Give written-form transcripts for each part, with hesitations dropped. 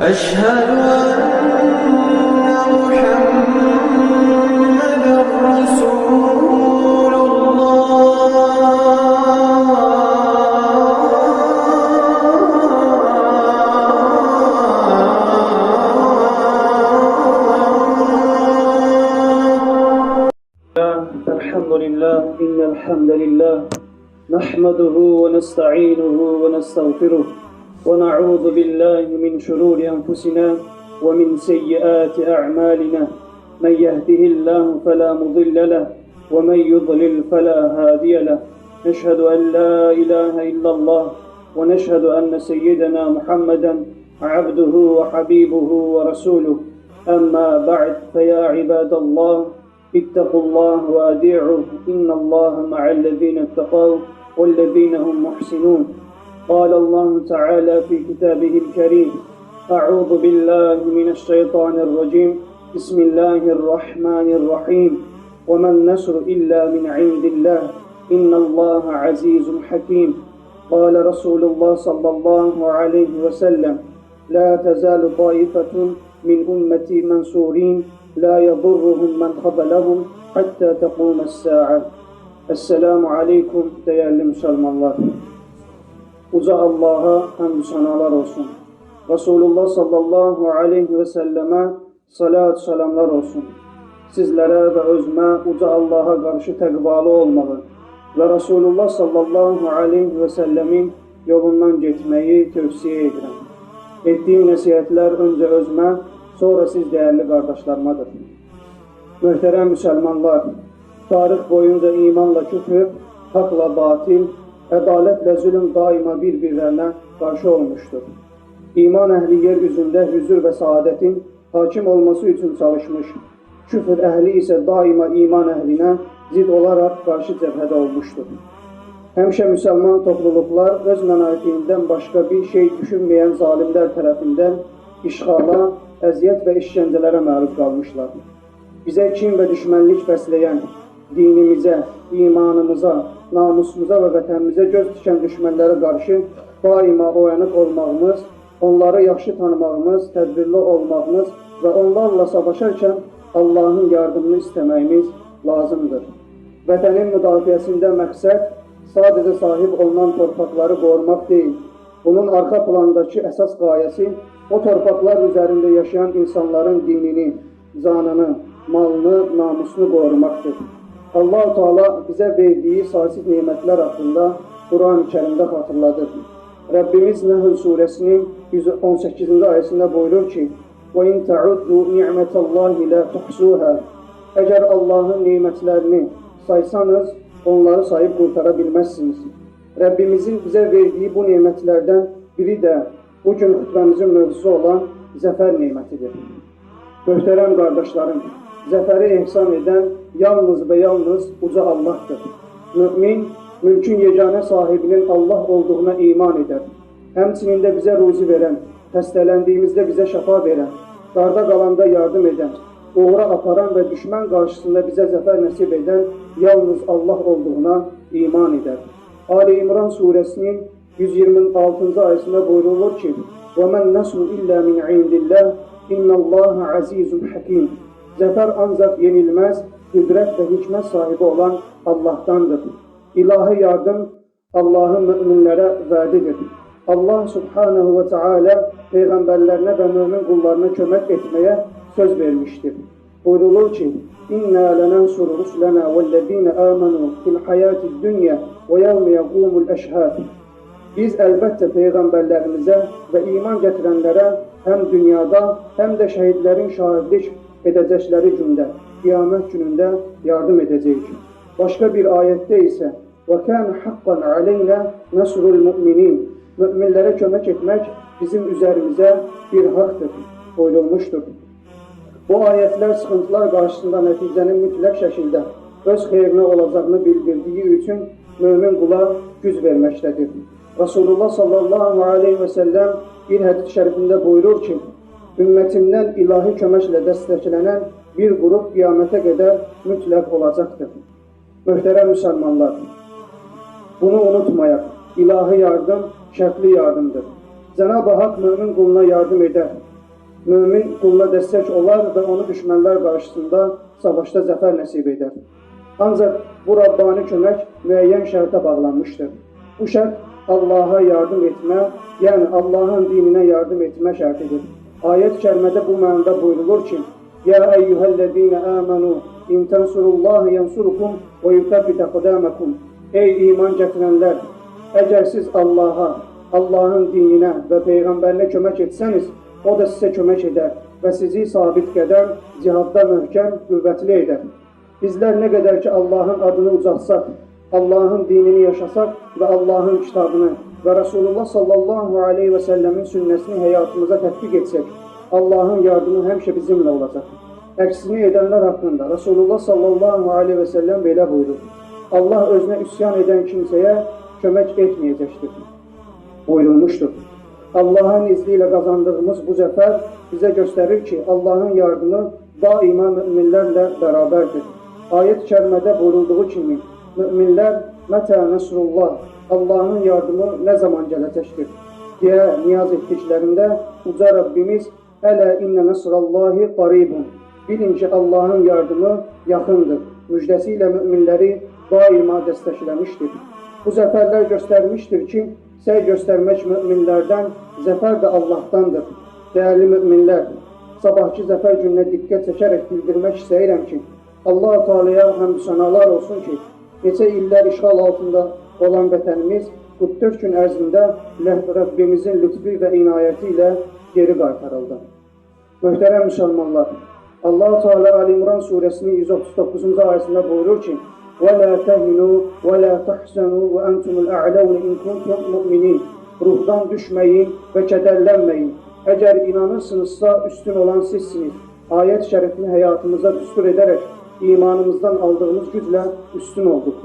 أشهد أن محمدًا رسول الحمد لله إن الحمد لله نحمده ونستعينه ونستغفره ونعوذ بالله من شرور أنفسنا ومن سيئات أعمالنا من يهده الله فلا مضل له ومن يضلل فلا هادي له نشهد أن لا إله إلا الله ونشهد أن سيدنا محمدا عبده وحبيبه ورسوله أما بعد فيا عباد الله اتقوا الله وأطيعوه إن الله مع الذين اتقوا والذين هم محسنون قال الله تعالى في كتابه الكريم أعوذ بالله من الشيطان الرجيم بسم الله الرحمن الرحيم وما النصر إلا من عند الله إن الله عزيز حكيم قال رسول الله صلى الله عليه وسلم لا تزال طائفة من أمتي منصورين لا يضرهم من خذلهم hatta tequmes sa'a. Esselamu aleyküm değerli Müslümanlar. Uca Allah'a hamdü sanalar olsun. Resulullah sallallahu aleyhi ve selleme salat salamlar olsun. Sizlere ve özme uca Allah'a karşı təqvalı olmağı ve Resulullah sallallahu aleyhi ve sellemin yolundan getməyi tövsiye edirəm. Etdiyim nəsihətlər öncə özmə, sonra siz değerli kardeşlermadır. Möhtərəm Müslümanlar, tarix boyunca imanla küfür, haqla batil, ədalətle zülüm daima bir-birlerine karşı olmuştur. İman əhli yer üzündə hüzur ve saadetin hakim olması için çalışmış, küfür əhli ise daima iman əhlinə zid olarak karşı cəbhədə olmuştur. Həmişə Müslüman topluluklar öz mənafeindən başka bir şey düşünmeyen zalimler tərəfindən işğala, əziyyət və işgəncələrə məruz qalmışlar. Bizə kin və düşmənlik bəsləyən, dinimizə, imanımıza, namusumuza və vətənimizə göz dikən düşmənlərə qarşı daima oyanıq olmağımız, onları yaxşı tanımağımız, tədbirli olmağımız və onlarla savaşarkən Allahın yardımını istəməyimiz lazımdır. Vətənin müdafiəsində məqsəd sadəcə sahib olunan torpaqları qorumaq deyil. Bunun arxa plandakı əsas qayəsi o torpaqlar üzərində yaşayan insanların dinini, canını, malını, namusunu qorumaqdır. Allah-u Teala bizə verdiyi saysız nemətlər haqqında Quran-ı Kərimdə xatırladır. Rəbbimiz Nəhl surəsinin 118-ci ayəsində buyurur ki: وَاِنْ تَعُدُّوا نِعْمَةَ اللّٰهِ لَا تُحْسُوهَا Əgər Allahın nemətlərini saysanız, onları sayıb qurtara bilməzsiniz. Rəbbimizin bizə verdiyi bu nemətlərdən biri də bugün xütbəmizin mövzusu olan zəfər nemətidir. Möhtərəm qardaşlarım, zəfəri ehsan edən yalnız və yalnız uca Allah'tır. Mümin, mülkün yeganə sahibinin Allah olduğuna iman edər. Həmçinin də bizə ruzi verən, xəstələndiyimizdə bizə şəfa verən, darda qalanda yardım edən, uğra aparan və düşmən qarşısında bizə zəfər nəsib edən yalnız Allah olduğuna iman edər. Ali İmran suresinin 126. ayəsində buyurulur ki: وَمَنْ نَصْرُ إِلَّا مِنْ عِنْدِ اللّٰهِ إِنَّ اللّٰهَ عَزِيزٌ حَكِيمٌ Zəfər ancaq yenilməz, qüdrət və hikmət sahibi olan Allah'tandır. İlahi yardım Allah'ın müminlərə vədidir. Allah subhanahu ve teala peyğəmbərlərinə və mümin qullarına kömək etməyə söz vermiştir. Buyurulur ki: İnna lenansuru rusulana vellezina amanu fil hayatid dunya ve yevme yaqumul eşhad. Biz əlbəttə peyğəmbərlərimizə və iman gətirənlərə həm dünyada, həm də şəhidlərin şahidlik edəcəkləri gündə, qiyamət günündə yardım edəcəyik. Başqa bir ayətdə isə وَكَانَ حَقًّا عَلَيْنَا نَصْرُ الْمُؤْمِنِينَ Müminlərə kömək etmək bizim üzərimizə bir haqdır, buyurulmuşdur. Bu ayətlər sıxıntılar qarşısında nəticənin mütləq şəkildə öz xeyrinə olacağını bildirdiyi üçün mümin qula güc verməkdədir. Resulullah sallallahu aleyhi ve sellem bir hədis şərifində buyurur ki: ümmətimdən ilahi köməklə dəstəklənən bir qrup qiyamətə qədər mütləq olacaqdır. Möhtərəm Müslümanlar, bunu unutmayaq. İlahi yardım şərtli yardımdır. Cenab-ı Hak mümin kuluna yardım eder. Mümin quluna dəstək olar və onu düşmənlər qarşısında savaşda zəfər nəsib edər. Ancaq bu Rabbani kömək müəyyən şərtə bağlanmışdır. Bu şərt Allaha yardım etmə, yəni Allahın dininə yardım etmə şərtidir. Ayət-i kərimədə bu mənada buyurulur ki, Ya eyyuhəl-ləzīnə əmənu, in tənsurullahi yansurukum və yutəbbit əqdəməkum. Ey iman gətirənlər, əgər siz Allaha, Allahın dininə və Peyğəmbərinə kömək etsəniz, o da sizə kömək edər və sizi sabit qədər cihadda möhkəm, qüvvətli edər. Bizlər nə qədər ki Allahın adını ucatsaq, Allahın dinini yaşasaq və Allahın kitabını və Rasulullah sallallahu aleyhi və səlləmin sünnəsini həyatımıza tətbiq etsək, Allahın yardımı həmişə bizimlə olacaq. Əksini edənlər haqqında Rasulullah sallallahu aleyhi və səlləm belə buyurur. Allah özünə üsyan edən kimsəyə kömək etməyəcəkdir. Buyurulmuşdur. Allahın izni ilə qazandığımız bu zəfər bizə göstərir ki, Allahın yardımı daima müminlərlə bərabərdir. Ayət-i kərimədə buyurulduğu kimi, müminlər mətə nəsrullah, Allahın yardımı nə zaman gələcəkdir deyə niyaz etdiklərində uca Rabbimiz Ələ innə nəsrallahi qaribun. Bilin ki, Allahın yardımı yaxındır. Müjdəsi ilə müminləri daima dəstəkləmişdir. Bu zəfərlər göstərmişdir ki, səy göstərmək müminlərdən, zəfər də Allahdandır. Dəyərli müminlər, sabahki zəfər gününə diqqət çəkərək bildirmək istəyirəm ki, Allah-u Teala'ya həmd sənalar olsun ki, neçə illər işğal altında olan vətənimiz 44 gün ərzində Rəbbimizin lütfi və inayəti ilə geri qaytarıldı. Möhtərəm müsəlmanlar, Allah-u Teala Ali-İmran surəsinin 139-cu ayəsində buyurur ki, وَلَا تَهِنُوا وَلَا تَحْزَنُوا وَأَنْتُمُ الْأَعْلَوْنَ إِنْ كُنْتُمْ مُؤْمِنِينَ. Ruhdan düşməyin və kədərlənməyin. Əgər inanırsınızsa üstün olan sizsiniz. Ayət şərifini həyatımıza düstur edərək imanımızdan aldığımız güclə üstün olduq.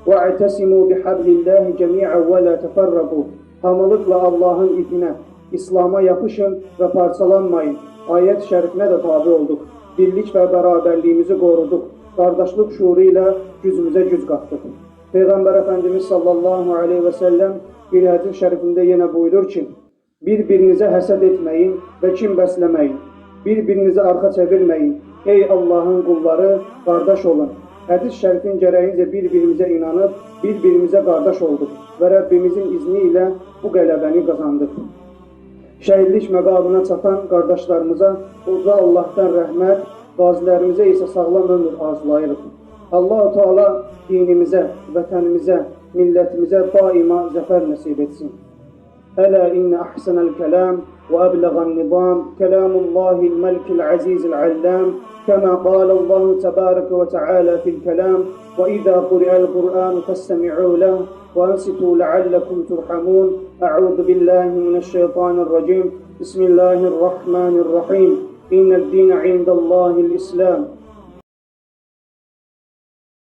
وَاَعْتَسِمُوا بِحَبْلِ اللّٰهِ جَمِيعًا وَلَا تَفَرَّقُوا. Hamılıqla Allahın ipinə, İslam'a yapışın və parçalanmayın. Ayət şərifinə də tabi olduq. Birlik və bərabərliyimizi qoruduq. Qardaşlıq şuuru ilə gücümüzə güc qatdıq. Peyğəmbər Əfəndimiz sallallahu aleyhi və səlləm bir hədis şərifində yenə buyurur ki, bir-birinizə həsəd etməyin və kin bəsləməyin. Bir-birinizə arxa çevirməyin. Ey Allahın qulları, qardaş olun. Hədis şərifin gərəyincə bir-birimizə inanıb, bir-birimizə qardaş olduq və Rəbbimizin izni ilə bu qələbəni qazandıq. Şəhidlik məqamına çatan qardaşlarımıza uca Allahdan rəhmət, qazilərimizə isə sağlam ömür arzulayırıq. Allah-u Teala dinimizə, vətənimizə, millətimizə daima zəfər nəsib etsin. Ələ innə əhsənəl kələm və əbləğən nizam kələmullahil məlikil əzizil əllam kəmə qalallahu təbarəkə və təalə fil kələm və izə quri'əl Qur'an fəstəmi'u ləh və ansitu ləalləkum turhamun. Ə'udhu billahi minəşşeytanirracim. Bismillahirrahmanirrahim. İnnəd-dīne indəllâhil-İslâm.